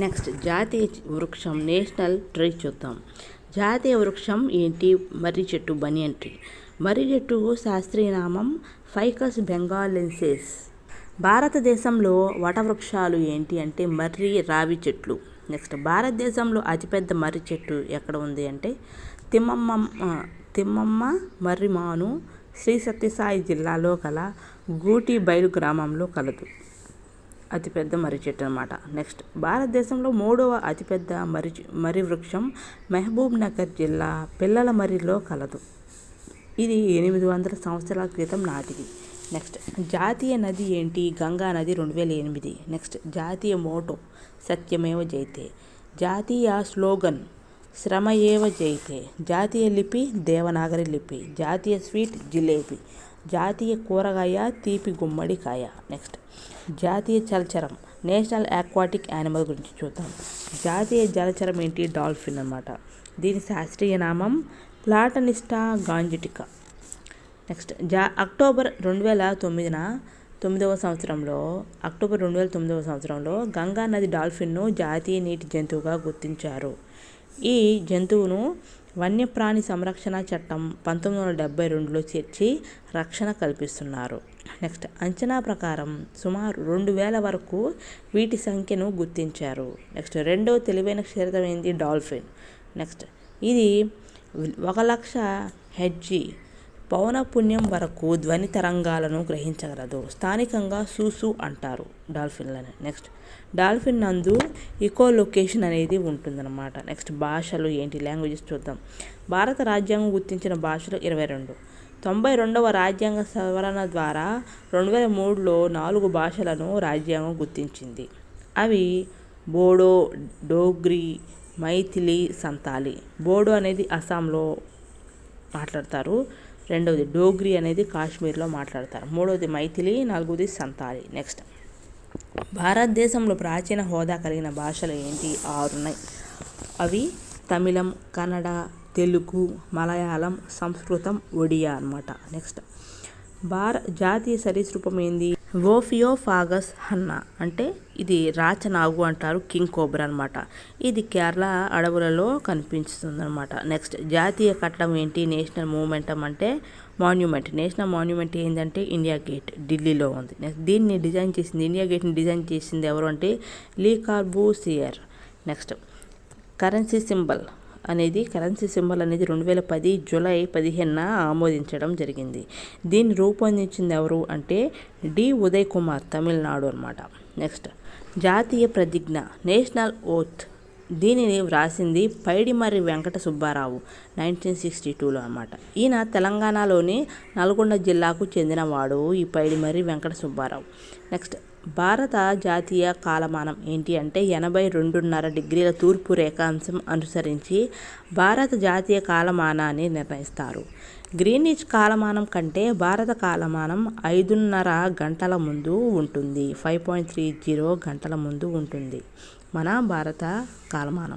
Next జాతీయ వృక్షం national tree చూద్దాం. జాతీయ వృక్షం ఏంటి? మర్రి చెట్టు, బనియన్ ట్రీ. మర్రి చెట్టు శాస్త్రీయ నామం ఫైకస్ బెంగాలెన్సిస్. భారతదేశంలో వటవృక్షాలు ఏంటి అంటే మర్రి, రావి చెట్లు. నెక్స్ట్ భారతదేశంలో అతిపెద్ద మర్రి చెట్టు ఎక్కడ ఉంది అంటే తిమ్మమ్మ మర్రి మాను శ్రీ సత్యసాయి జిల్లాలో గల గూటి బయలు గ్రామంలో కలదు. అతిపెద్ద మర్రి చెట్టు అనమాట. నెక్స్ట్ భారతదేశంలో 3వ అతిపెద్ద మర్రి వృక్షం మహబూబ్ నగర్ జిల్లా పిల్లల మర్రిలో కలదు. ఇది 800 సంవత్సరాల క్రితం నాటిది. నెక్స్ట్ జాతీయ నది ఏంటి? గంగా నది 2008. నెక్స్ట్ జాతీయ మోటో సత్యమేవ జయతే. జాతీయ స్లోగన్ శ్రమయేవ జయతే. జాతీయ లిపి దేవనాగరి లిపి. జాతీయ స్వీట్ జిలేబీ. జాతీయ కూరగాయ తీపి గుమ్మడికాయ. నెక్స్ట్ జాతీయ జలచరం నేషనల్ ఆక్వాటిక్ యానిమల్ గురించి చూద్దాం. జాతీయ జలచరం ఏంటి? డాల్ఫిన్ అన్నమాట. దీని శాస్త్రీయ నామం ప్లాటనిస్టా గాంజెటికా. నెక్స్ట్ అక్టోబర్ 2009 సంవత్సరంలో గంగా నది డాల్ఫిన్ను జాతీయ నీటి జంతువుగా గుర్తించారు. ఈ జంతువును వన్యప్రాణి సంరక్షణ చట్టం 1972లో చేర్చి రక్షణ కల్పిస్తున్నారు. నెక్స్ట్ అంచనా ప్రకారం సుమారు 2000 వరకు వీటి సంఖ్యను గుర్తించారు. నెక్స్ట్ రెండవ తెలివైన క్షీరదం ఏంది? డాల్ఫిన్. నెక్స్ట్ ఇది 1,00,000 హెర్ట్జ్ పౌనఃపున్యం వరకు ధ్వని తరంగాలను గ్రహించగలదు. స్థానికంగా సూసు అంటారు డాల్ఫిన్లని. నెక్స్ట్ డాల్ఫిన్ నందు ఇకోలొకేషన్ అనేది ఉంటుందన్నమాట. నెక్స్ట్ భాషలు ఏంటి? లాంగ్వేజెస్ చూద్దాం. భారత రాజ్యాంగం గుర్తించిన భాషలు 22. 92వ రాజ్యాంగ సవరణ ద్వారా 2003లో 4 భాషలను రాజ్యాంగం గుర్తించింది. అవి బోడో, డోగ్రీ, మైథిలి, సంతాలి. బోడో అనేది అస్సాంలో మాట్లాడతారు. రెండవది డోగ్రీ అనేది కాశ్మీర్లో మాట్లాడతారు. మూడవది మైథిలి. నాలుగవది సంతాలి. నెక్స్ట్ భారతదేశంలో ప్రాచీన హోదా కలిగిన భాషలు ఏంటి? 6 ఉన్నాయి. అవి తమిళం, కన్నడ, తెలుగు, మలయాళం, సంస్కృతం, ఒడియా అన్నమాట. నెక్స్ట్ జాతీయ సరీసృపం ఏంది? ఓఫియోఫాగస్ హన్నా. అంటే ఇది రాచనాగు అంటారు. కింగ్ కోబ్రా అనమాట. ఇది కేరళ అడవులలో కనిపిస్తుంది అనమాట. నెక్స్ట్ జాతీయ కట్టడం ఏంటి? నేషనల్ మూమెంటం అంటే మాన్యుమెంట్. నేషనల్ మాన్యుమెంట్ ఏంటంటే ఇండియా గేట్ ఢిల్లీలో ఉంది. నెక్స్ట్ ఇండియా గేట్ని డిజైన్ చేసింది ఎవరు అంటే లీ కార్బూసియర్. నెక్స్ట్ కరెన్సీ సింబల్ అనేది 2010 జూలై 15న ఆమోదించడం జరిగింది. దీన్ని రూపొందించింది ఎవరు అంటే డి. ఉదయ్ కుమార్, తమిళనాడు అనమాట. నెక్స్ట్ జాతీయ ప్రతిజ్ఞ నేషనల్ ఓత్. దీనిని వ్రాసింది పైడిమర్రి వెంకట సుబ్బారావు 1962లో అనమాట. ఈయన తెలంగాణలోని నల్గొండ జిల్లాకు చెందినవాడు ఈ పైడిమర్రి వెంకట సుబ్బారావు. నెక్స్ట్ భారత జాతీయ కాలమానం ఏంటి అంటే 82.5 డిగ్రీల తూర్పు రేఖాంశం అనుసరించి భారత జాతీయ కాలమానాన్ని నిర్ణయిస్తారు. గ్రీనిచ్ కాలమానం కంటే భారత కాలమానం 5.5 గంటల ముందు ఉంటుంది. 5.30 గంటల ముందు ఉంటుంది మన భారత కాలమానం.